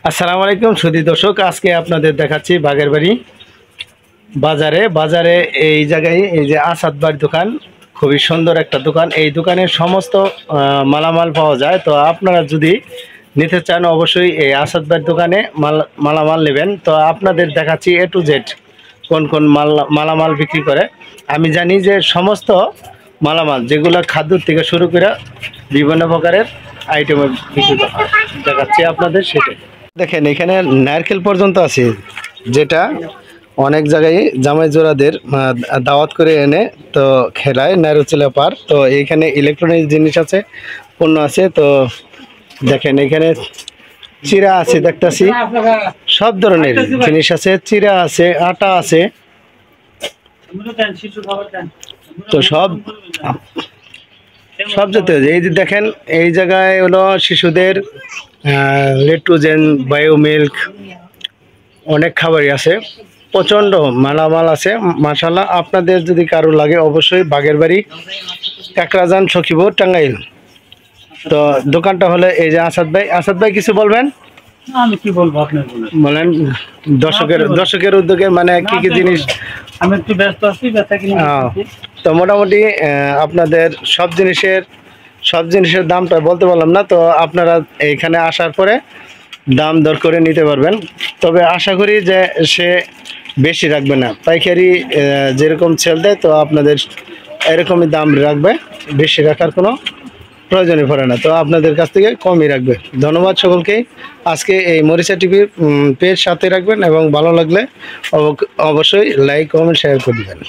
আসসালামু আলাইকুম সুধী দর্শক, আজকে আপনাদের দেখাচ্ছি বাগের বাড়ি বাজারে এই জায়গায় এই যে আসাদ বাড়ির দোকান, খুবই সুন্দর একটা দোকান। এই দোকানে সমস্ত মালামাল পাওয়া যায়। তো আপনারা যদি নিতে চান অবশ্যই এই আসাদ বাড়ির দোকানে মালামাল নেবেন। তো আপনাদের দেখাচ্ছি A to Z কোন কোন মালামাল বিক্রি করে। আমি জানি যে সমস্ত মালামাল যেগুলো খাদ্য থেকে শুরু করে বিভিন্ন প্রকারের আইটেম বিক্রি করা হয়, দেখাচ্ছি আপনাদের সেটাই। দেখেন এখানে নারকেল পর্যন্ত আছে, যেটা অনেক জায়গায় জামাই জোড়াদের দাওয়াত করে এনে তো খেলায় নারকেল পার। তো এখানে ইলেকট্রনিক্স জিনিস আছে, পণ্য আছে। তো দেখেন এখানে চিরা আছে, দেখতেছি সব ধরনের জিনিস আছে, চিরা আছে, আটা আছে। তো সব জাতীয় এই যে দেখেন এই জায়গায় হলো শিশুদের লেট্রোজেন, বায়ো মিল্ক, অনেক খাবারই আছে, প্রচণ্ড মালামাল আছে মাশাআল্লাহ। আপনাদের যদি কারো লাগে অবশ্যই বাগের বাড়ি, কাকরাজান, সখীপুর, টাঙ্গাইল। তো দোকানটা হলে এই যে আসাদ ভাই কিছু বলবেন? আমি কি বলবো, আপনি বলেন। দর্শকের উদ্যোগে মানে কি কি জিনিস? আমি একটু ব্যস্ত আছি, তো মোটামুটি আপনাদের সব জিনিসের দামটা বলতে পারলাম না। তো আপনারা এইখানে আসার পরে দাম দর করে নিতে পারবেন। তবে আশা করি যে সে বেশি রাখবে না, পাইকারি যেরকম সেল দেয় তো আপনাদের এরকমই দাম রাখবে, বেশি রাখার কোনো প্রয়োজনই পড়ে না। তো আপনাদের কাছ থেকে কমই রাখবে। ধন্যবাদ সকলকেই। আজকে এই মরিচা টিভির পেজ সাথে রাখবেন এবং ভালো লাগলে অবশ্যই লাইক, কমেন্ট, শেয়ার করে দেবেন।